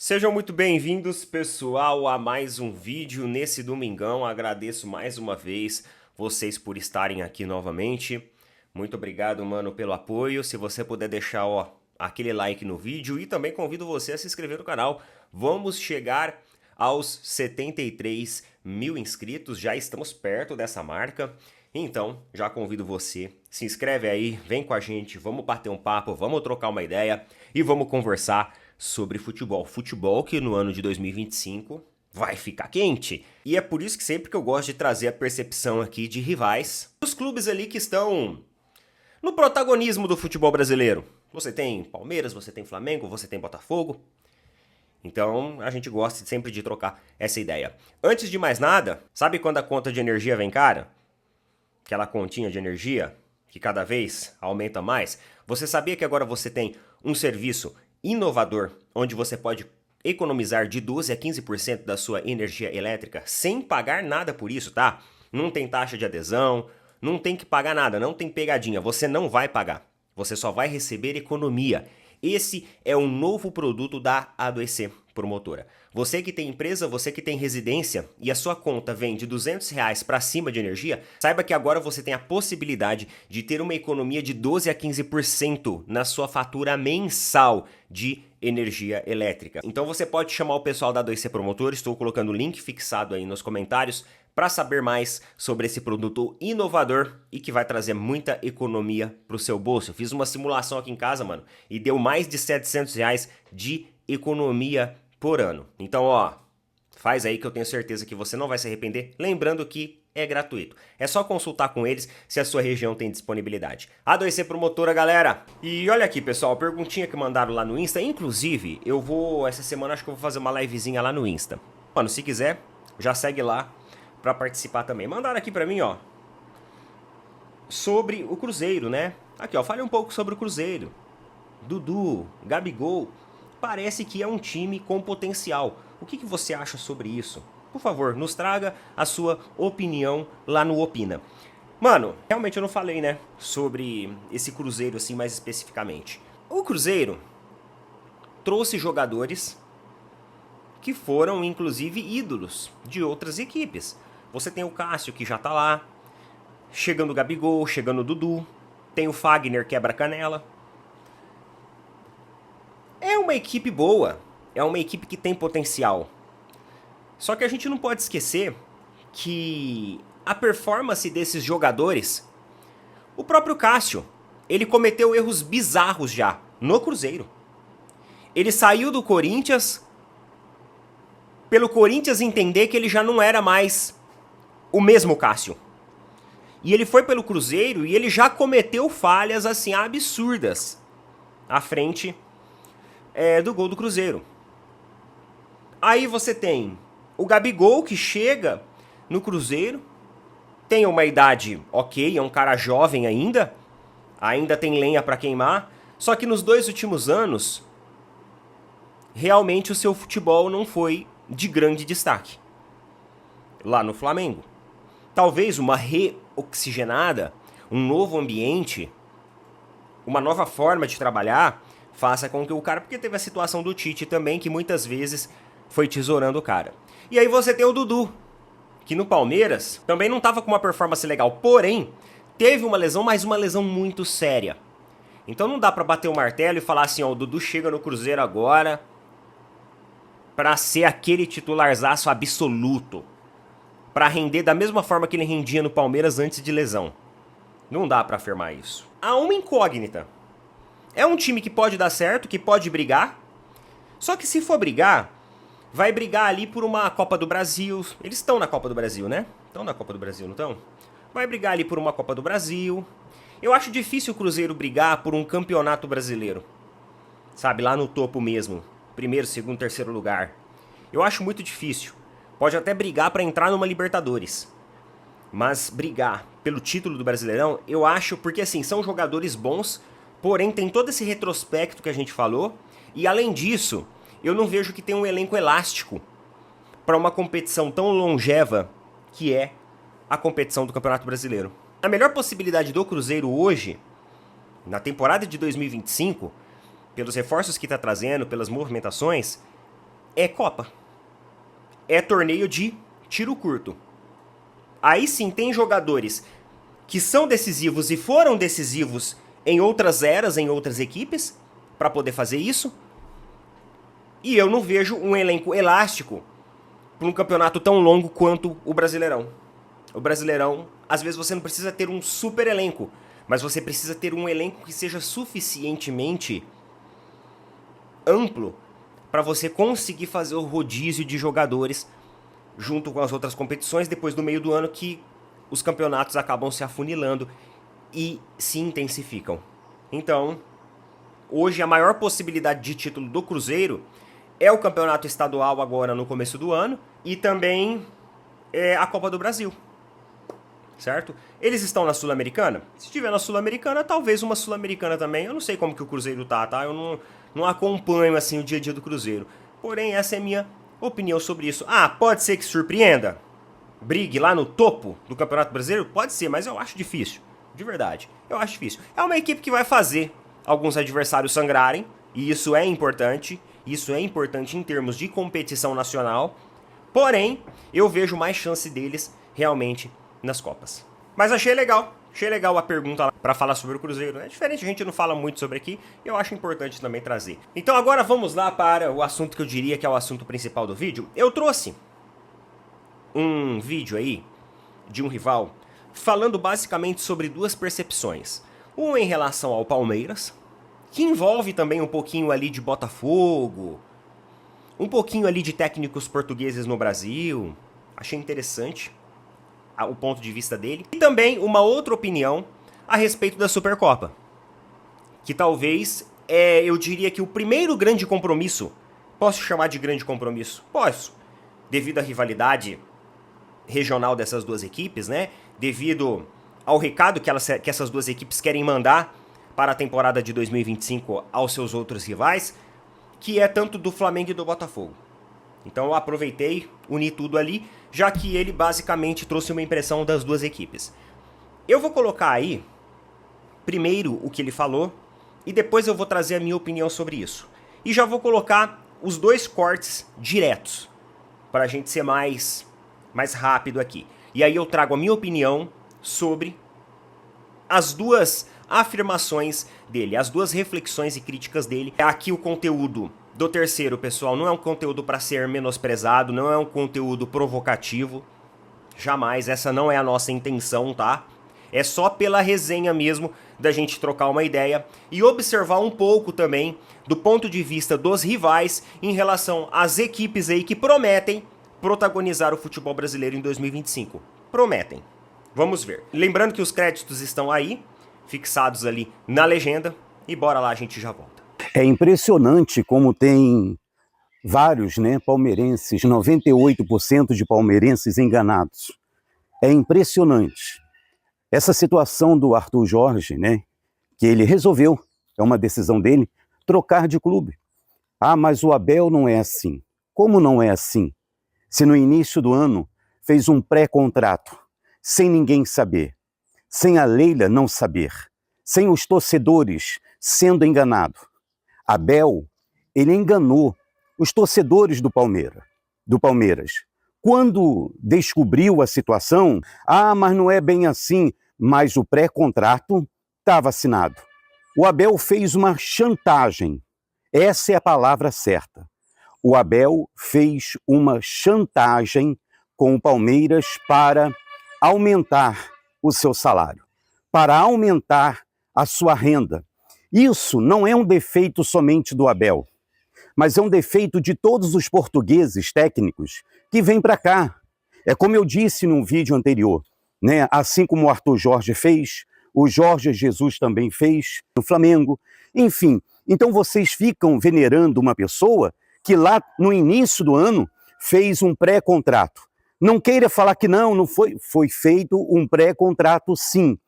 Sejam muito bem-vindos, pessoal, a mais um vídeo nesse domingão. Agradeço mais uma vez vocês por estarem aqui novamente. Muito obrigado, mano, pelo apoio. Se você puder deixar, aquele like no vídeo e também convido você a se inscrever no canal. Vamos chegar aos 73 mil inscritos, já estamos perto dessa marca. Então, já convido você, se inscreve aí, vem com a gente, vamos bater um papo, vamos trocar uma ideia e vamos conversar sobre futebol. Futebol que no ano de 2025 vai ficar quente. E é por isso que sempre que eu gosto de trazer a percepção aqui de rivais, os clubes ali que estão no protagonismo do futebol brasileiro. Você tem Palmeiras, você tem Flamengo, você tem Botafogo. Então a gente gosta sempre de trocar essa ideia. Antes de mais nada, sabe quando a conta de energia vem cara? Aquela continha de energia que cada vez aumenta mais. Você sabia que agora você tem um serviço inovador onde você pode economizar de 12 a 15% da sua energia elétrica sem pagar nada por isso, tá? Não tem taxa de adesão, não tem que pagar nada, não tem pegadinha, você não vai pagar. Você só vai receber economia. Esse é um novo produto da A2C Promotora. Você que tem empresa, você que tem residência e a sua conta vem de R$ 200 para cima de energia, saiba que agora você tem a possibilidade de ter uma economia de 12 a 15% na sua fatura mensal de energia elétrica. Então você pode chamar o pessoal da A2C Promotora, estou colocando o link fixado aí nos comentários para saber mais sobre esse produto inovador e que vai trazer muita economia para o seu bolso. Eu fiz uma simulação aqui em casa, mano, e deu mais de R$ 700 de economia por ano. Então, faz aí que eu tenho certeza que você não vai se arrepender. Lembrando que é gratuito. É só consultar com eles se a sua região tem disponibilidade. A2C Promotora, galera. E olha aqui, pessoal, perguntinha que mandaram lá no Insta. Inclusive, essa semana acho que eu vou fazer uma livezinha lá no Insta. Mano, se quiser, já segue lá para participar também. Mandaram aqui para mim, sobre o Cruzeiro, né? Aqui, fale um pouco sobre o Cruzeiro. Dudu, Gabigol, parece que é um time com potencial. O que você acha sobre isso? Por favor, nos traga a sua opinião lá no Opina. Mano, realmente eu não falei, né, sobre esse Cruzeiro assim mais especificamente. O Cruzeiro trouxe jogadores que foram inclusive ídolos de outras equipes. Você tem o Cássio, que já tá lá, chegando o Gabigol, chegando o Dudu, tem o Fagner, quebra-canela. É uma equipe boa, é uma equipe que tem potencial. Só que a gente não pode esquecer que a performance desses jogadores, o próprio Cássio, ele cometeu erros bizarros já no Cruzeiro. Ele saiu do Corinthians pelo Corinthians entender que ele já não era mais o mesmo Cássio. E ele foi pelo Cruzeiro e ele já cometeu falhas assim absurdas à frente do gol do Cruzeiro. Aí você tem o Gabigol, que chega no Cruzeiro, tem uma idade ok, é um cara jovem ainda tem lenha para queimar, só que nos 2 últimos anos, realmente o seu futebol não foi de grande destaque lá no Flamengo. Talvez uma reoxigenada, um novo ambiente, uma nova forma de trabalhar, faça com que o cara... Porque teve a situação do Tite também, que muitas vezes foi tesourando o cara. E aí você tem o Dudu, que no Palmeiras também não estava com uma performance legal, porém, teve uma lesão, mas uma lesão muito séria. Então não dá pra bater o martelo e falar assim, o Dudu chega no Cruzeiro agora pra ser aquele titularzaço absoluto, pra render da mesma forma que ele rendia no Palmeiras antes de lesão. Não dá pra afirmar isso. Há uma incógnita. É um time que pode dar certo, que pode brigar, só que se for brigar, vai brigar ali por uma Copa do Brasil. Eles estão na Copa do Brasil, né? Estão na Copa do Brasil, não estão? Vai brigar ali por uma Copa do Brasil. Eu acho difícil o Cruzeiro brigar por um campeonato brasileiro. Sabe, lá no topo mesmo. Primeiro, segundo, terceiro lugar. Eu acho muito difícil. Pode até brigar para entrar numa Libertadores. Mas brigar pelo título do Brasileirão, eu acho, porque assim, são jogadores bons, porém tem todo esse retrospecto que a gente falou, e além disso, eu não vejo que tem um elenco elástico para uma competição tão longeva que é a competição do Campeonato Brasileiro. A melhor possibilidade do Cruzeiro hoje, na temporada de 2025, pelos reforços que está trazendo, pelas movimentações, é Copa. É torneio de tiro curto. Aí sim tem jogadores que são decisivos e foram decisivos em outras eras, em outras equipes, para poder fazer isso. E eu não vejo um elenco elástico para um campeonato tão longo quanto o Brasileirão. O Brasileirão, às vezes você não precisa ter um super elenco, mas você precisa ter um elenco que seja suficientemente amplo para você conseguir fazer o rodízio de jogadores junto com as outras competições, depois do meio do ano que os campeonatos acabam se afunilando e se intensificam. Então, hoje a maior possibilidade de título do Cruzeiro é o campeonato estadual agora no começo do ano e também a Copa do Brasil, certo? Eles estão na Sul-Americana? Se estiver na Sul-Americana, talvez uma Sul-Americana também. Eu não sei como que o Cruzeiro tá? Eu não acompanho assim o dia a dia do Cruzeiro. Porém, essa é a minha opinião sobre isso. Ah, pode ser que surpreenda? Brigue lá no topo do Campeonato Brasileiro? Pode ser, mas eu acho difícil. De verdade, eu acho difícil. É uma equipe que vai fazer alguns adversários sangrarem, e isso é importante. Isso é importante em termos de competição nacional. Porém, eu vejo mais chance deles realmente nas Copas. Mas achei legal a pergunta para falar sobre o Cruzeiro. É diferente, a gente não fala muito sobre aqui, eu acho importante também trazer. Então agora vamos lá para o assunto que eu diria que é o assunto principal do vídeo. Eu trouxe um vídeo aí de um rival falando basicamente sobre duas percepções. Uma em relação ao Palmeiras, que envolve também um pouquinho ali de Botafogo, um pouquinho ali de técnicos portugueses no Brasil. Achei interessante o ponto de vista dele. E também uma outra opinião a respeito da Supercopa, que talvez eu diria que o primeiro grande compromisso, posso chamar de grande compromisso? Posso, devido à rivalidade regional dessas duas equipes, né? Devido ao recado que essas duas equipes querem mandar para a temporada de 2025 aos seus outros rivais, que é tanto do Flamengo e do Botafogo. Então eu aproveitei, uni tudo ali, já que ele basicamente trouxe uma impressão das duas equipes. Eu vou colocar aí, primeiro o que ele falou, e depois eu vou trazer a minha opinião sobre isso. E já vou colocar os dois cortes diretos, para a gente ser mais rápido aqui. E aí eu trago a minha opinião sobre as duas afirmações dele, as duas reflexões e críticas dele. Aqui o conteúdo do terceiro, pessoal, não é um conteúdo para ser menosprezado, não é um conteúdo provocativo, jamais, essa não é a nossa intenção, tá? É só pela resenha mesmo da gente trocar uma ideia e observar um pouco também do ponto de vista dos rivais em relação às equipes aí que prometem protagonizar o futebol brasileiro em 2025. Prometem. Vamos ver. Lembrando que os créditos estão aí, fixados ali na legenda, e bora lá, a gente já volta. É impressionante como tem vários, palmeirenses, 98% de palmeirenses enganados. É impressionante. Essa situação do Arthur Jorge, que ele resolveu, é uma decisão dele, trocar de clube. Ah, mas o Abel não é assim. Como não é assim? Se no início do ano fez um pré-contrato, sem ninguém saber, sem a Leila não saber, sem os torcedores sendo enganados. Abel, ele enganou os torcedores do Palmeiras. Quando descobriu a situação, mas não é bem assim, mas o pré-contrato estava assinado. O Abel fez uma chantagem, essa é a palavra certa. O Abel fez uma chantagem com o Palmeiras para aumentar o seu salário, para aumentar a sua renda. Isso não é um defeito somente do Abel, mas é um defeito de todos os portugueses técnicos que vêm para cá. É como eu disse num vídeo anterior, assim como o Arthur Jorge fez, o Jorge Jesus também fez no Flamengo, enfim. Então vocês ficam venerando uma pessoa que lá no início do ano fez um pré-contrato. Não queira falar que não foi feito um pré-contrato sim.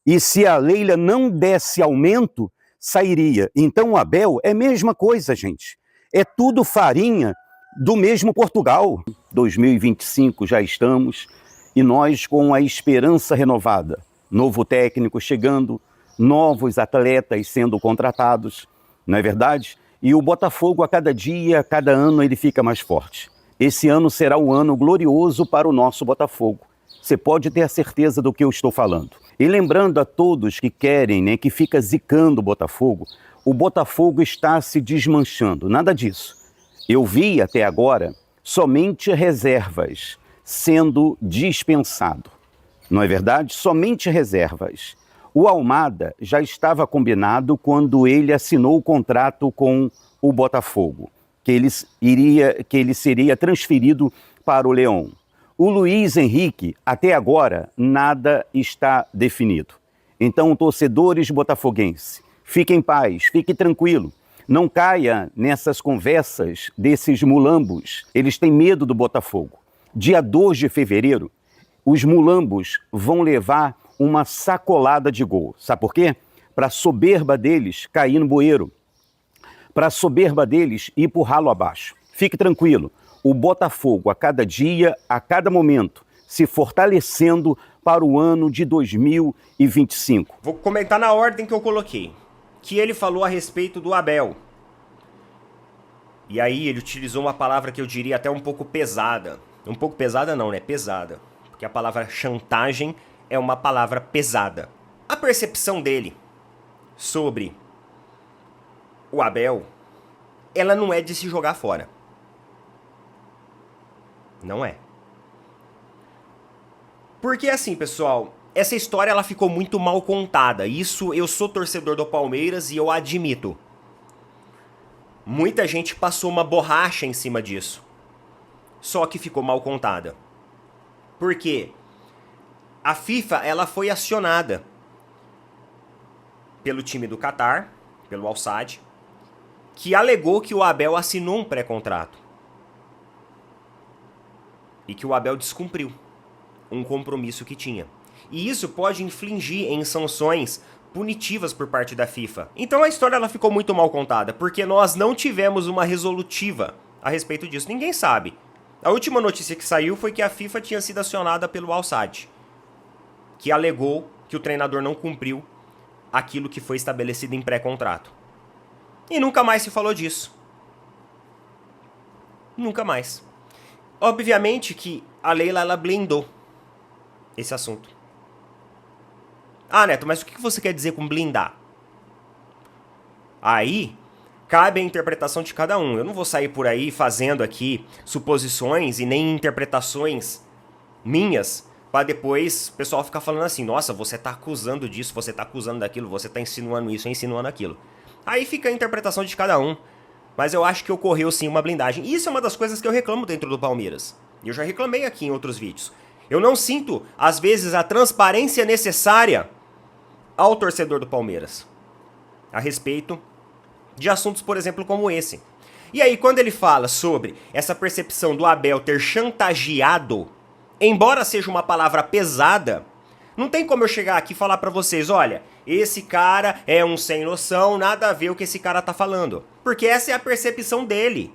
E se a Leila não desse aumento, sairia. Então o Abel é a mesma coisa, gente. É tudo farinha do mesmo Portugal. 2025 já estamos, e nós com a esperança renovada. Novo técnico chegando, novos atletas sendo contratados, não é verdade? E o Botafogo, a cada dia, a cada ano, ele fica mais forte. Esse ano será um ano glorioso para o nosso Botafogo. Você pode ter a certeza do que eu estou falando. E lembrando a todos que querem, né, que fica zicando o Botafogo está se desmanchando. Nada disso. Eu vi até agora somente reservas sendo dispensado. Não é verdade? Somente reservas. O Almada já estava combinado quando ele assinou o contrato com o Botafogo, que ele seria transferido para o Leão. O Luiz Henrique, até agora, nada está definido. Então, torcedores botafoguenses, fiquem em paz, fique tranquilo. Não caia nessas conversas desses mulambos. Eles têm medo do Botafogo. Dia 2 de fevereiro, os mulambos vão levar uma sacolada de gol. Sabe por quê? Para a soberba deles cair no bueiro. Para a soberba deles ir por ralo abaixo. Fique tranquilo. O Botafogo, a cada dia, a cada momento, se fortalecendo para o ano de 2025. Vou comentar na ordem que eu coloquei. Que ele falou a respeito do Abel. E aí ele utilizou uma palavra que eu diria até um pouco pesada. Um pouco pesada não, né? Pesada. Porque a palavra chantagem é uma palavra pesada. A percepção dele sobre o Abel, ela não é de se jogar fora. Não é. Porque assim, pessoal, essa história ela ficou muito mal contada. Isso, eu sou torcedor do Palmeiras e eu admito. Muita gente passou uma borracha em cima disso. Só que ficou mal contada. Por quê? A FIFA ela foi acionada pelo time do Catar, pelo Al-Sadd, que alegou que o Abel assinou um pré-contrato. E que o Abel descumpriu um compromisso que tinha. E isso pode infligir em sanções punitivas por parte da FIFA. Então a história ela ficou muito mal contada, porque nós não tivemos uma resolutiva a respeito disso. Ninguém sabe. A última notícia que saiu foi que a FIFA tinha sido acionada pelo Al-Sadd, que alegou que o treinador não cumpriu aquilo que foi estabelecido em pré-contrato. E nunca mais se falou disso. Nunca mais. Obviamente que a Leila ela blindou esse assunto. Ah, Neto, mas o que você quer dizer com blindar? Aí, cabe a interpretação de cada um. Eu não vou sair por aí fazendo aqui suposições e nem interpretações minhas para depois o pessoal ficar falando assim, nossa, você tá acusando disso, você tá acusando daquilo, você tá insinuando isso, insinuando aquilo. Aí fica a interpretação de cada um. Mas eu acho que ocorreu sim uma blindagem. E isso é uma das coisas que eu reclamo dentro do Palmeiras. E eu já reclamei aqui em outros vídeos. Eu não sinto, às vezes, a transparência necessária ao torcedor do Palmeiras a respeito de assuntos, por exemplo, como esse. E aí, quando ele fala sobre essa percepção do Abel ter chantageado, embora seja uma palavra pesada, não tem como eu chegar aqui e falar pra vocês, olha, esse cara é um sem noção, nada a ver o que esse cara tá falando. Porque essa é a percepção dele.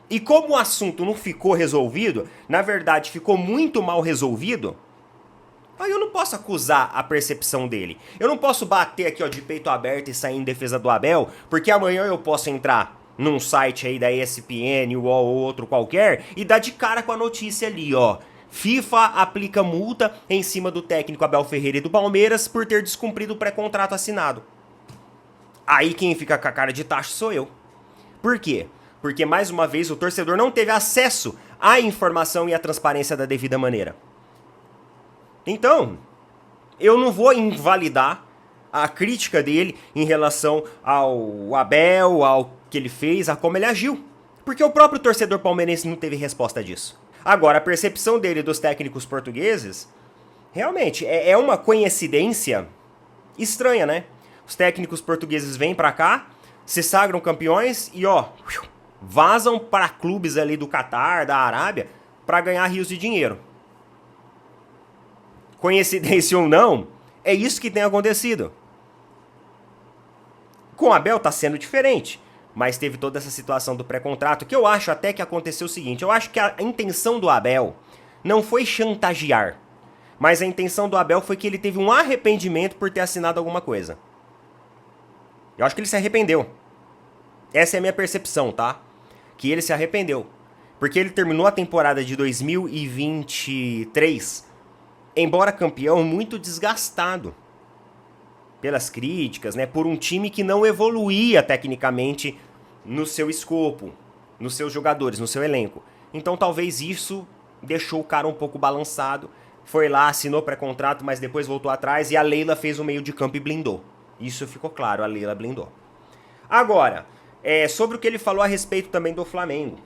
E como o assunto não ficou resolvido, na verdade ficou muito mal resolvido, aí eu não posso acusar a percepção dele. Eu não posso bater aqui ó, de peito aberto e sair em defesa do Abel, porque amanhã eu posso entrar num site aí da ESPN ou outro qualquer e dar de cara com a notícia ali, ó. FIFA aplica multa em cima do técnico Abel Ferreira e do Palmeiras por ter descumprido o pré-contrato assinado. Aí quem fica com a cara de tacho sou eu. Por quê? Porque, mais uma vez, o torcedor não teve acesso à informação e à transparência da devida maneira. Então, eu não vou invalidar a crítica dele em relação ao Abel, ao que ele fez, a como ele agiu. Porque o próprio torcedor palmeirense não teve resposta disso. Agora, a percepção dele dos técnicos portugueses, realmente, é uma coincidência estranha, né? Os técnicos portugueses vêm pra cá, se sagram campeões e, ó, vazam para clubes ali do Catar, da Arábia, pra ganhar rios de dinheiro. Coincidência ou não, é isso que tem acontecido. Com o Abel tá sendo diferente. Mas teve toda essa situação do pré-contrato, que eu acho até que aconteceu o seguinte, eu acho que a intenção do Abel não foi chantagear, mas a intenção do Abel foi que ele teve um arrependimento por ter assinado alguma coisa. Eu acho que ele se arrependeu. Essa é a minha percepção, tá? Que ele se arrependeu. Porque ele terminou a temporada de 2023, embora campeão, muito desgastado pelas críticas, né? Por um time que não evoluía tecnicamente no seu escopo, nos seus jogadores, no seu elenco. Então talvez isso deixou o cara um pouco balançado. Foi lá, assinou pré-contrato, mas depois voltou atrás e a Leila fez o meio de campo e blindou. Isso ficou claro, a Leila blindou. Agora, sobre o que ele falou a respeito também do Flamengo.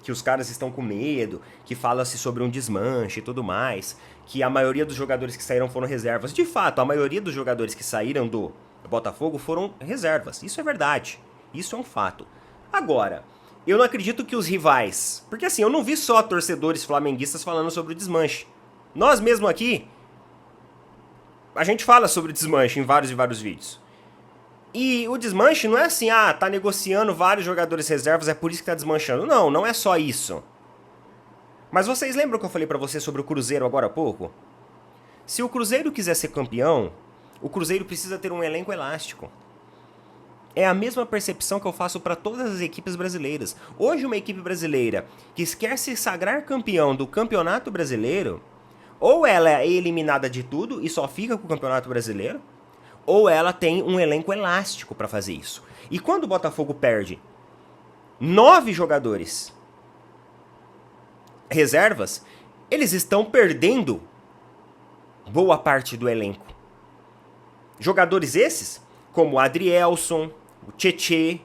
Que os caras estão com medo, que fala-se sobre um desmanche e tudo mais, que a maioria dos jogadores que saíram foram reservas. De fato, a maioria dos jogadores que saíram do Botafogo foram reservas. Isso é verdade. Isso é um fato. Agora, eu não acredito que os rivais... Porque assim, eu não vi só torcedores flamenguistas falando sobre o desmanche. Nós mesmo aqui, a gente fala sobre o desmanche em vários e vários vídeos. E o desmanche não é assim, tá negociando vários jogadores reservas, é por isso que tá desmanchando. Não, não é só isso. Mas vocês lembram que eu falei pra vocês sobre o Cruzeiro agora há pouco? Se o Cruzeiro quiser ser campeão, o Cruzeiro precisa ter um elenco elástico. É a mesma percepção que eu faço para todas as equipes brasileiras. Hoje uma equipe brasileira que quer se sagrar campeão do Campeonato Brasileiro, ou ela é eliminada de tudo e só fica com o Campeonato Brasileiro, ou ela tem um elenco elástico para fazer isso. E quando o Botafogo perde 9 jogadores reservas, eles estão perdendo boa parte do elenco. Jogadores esses, como o Adrielson, o Tietê,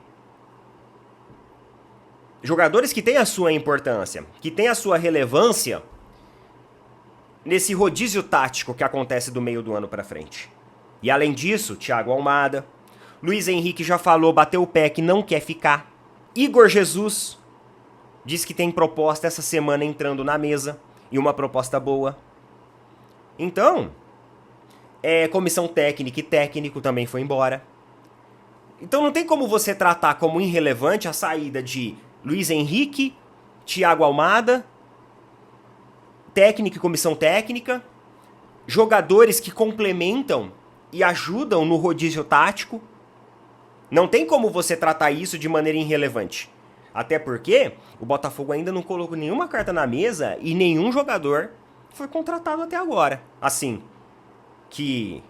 jogadores que têm a sua importância, que têm a sua relevância nesse rodízio tático que acontece do meio do ano para frente. E além disso, Thiago Almada, Luiz Henrique já falou, bateu o pé que não quer ficar. Igor Jesus diz que tem proposta essa semana entrando na mesa, e uma proposta boa. Então, comissão técnica e técnico também foi embora. Então não tem como você tratar como irrelevante a saída de Luiz Henrique, Thiago Almada, técnico e comissão técnica, jogadores que complementam e ajudam no rodízio tático. Não tem como você tratar isso de maneira irrelevante. Até porque o Botafogo ainda não colocou nenhuma carta na mesa e nenhum jogador foi contratado até agora. Assim, que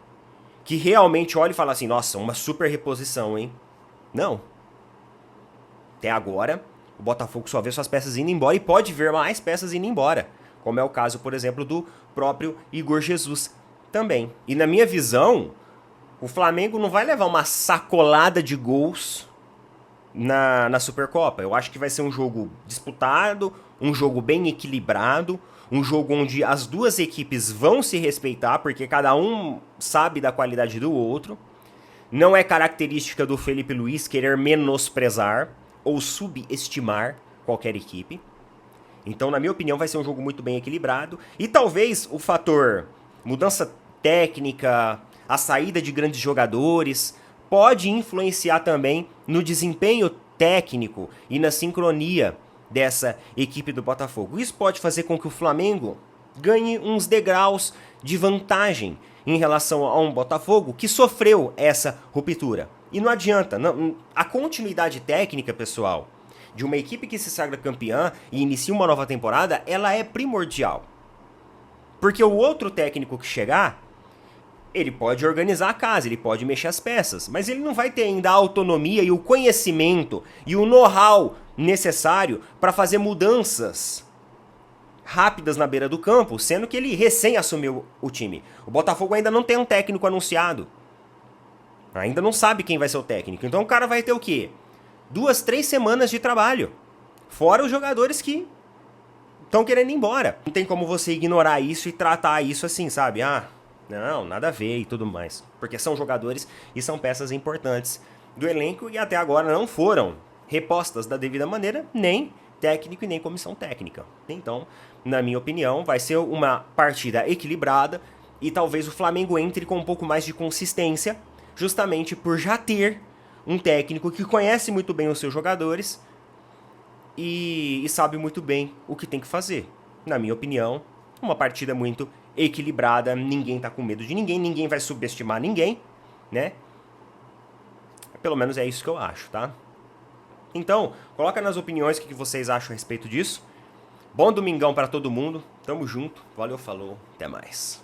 realmente olha e fala assim, nossa, uma super reposição, hein? Não. Até agora, o Botafogo só vê suas peças indo embora e pode ver mais peças indo embora. Como é o caso, por exemplo, do próprio Igor Jesus também. E na minha visão, o Flamengo não vai levar uma sacolada de gols na Supercopa. Eu acho que vai ser um jogo disputado, um jogo bem equilibrado, um jogo onde as duas equipes vão se respeitar, porque cada um sabe da qualidade do outro. Não é característica do Felipe Luiz querer menosprezar ou subestimar qualquer equipe. Então, na minha opinião, vai ser um jogo muito bem equilibrado. E talvez o fator mudança técnica, a saída de grandes jogadores, pode influenciar também no desempenho técnico e na sincronia dessa equipe do Botafogo. Isso pode fazer com que o Flamengo ganhe uns degraus de vantagem em relação a um Botafogo que sofreu essa ruptura. E não adianta, a continuidade técnica, pessoal, de uma equipe que se sagra campeã e inicia uma nova temporada, ela é primordial. Porque o outro técnico que chegar, ele pode organizar a casa, ele pode mexer as peças, mas ele não vai ter ainda a autonomia e o conhecimento e o know-how necessário para fazer mudanças rápidas na beira do campo, sendo que ele recém assumiu o time. O Botafogo ainda não tem um técnico anunciado. Ainda não sabe quem vai ser o técnico. Então o cara vai ter o quê? 2, 3 semanas de trabalho. Fora os jogadores que estão querendo ir embora. Não tem como você ignorar isso e tratar isso assim, sabe? Não, nada a ver e tudo mais. Porque são jogadores e são peças importantes do elenco e até agora não foram repostas da devida maneira, nem técnico e nem comissão técnica. Então, na minha opinião, vai ser uma partida equilibrada e talvez o Flamengo entre com um pouco mais de consistência, justamente por já ter um técnico que conhece muito bem os seus jogadores e sabe muito bem o que tem que fazer. Na minha opinião, uma partida muito equilibrada, ninguém tá com medo de ninguém, ninguém vai subestimar ninguém, né? Pelo menos é isso que eu acho, tá? Então, coloca nas opiniões o que vocês acham a respeito disso. Bom domingão para todo mundo. Tamo junto. Valeu, falou. Até mais.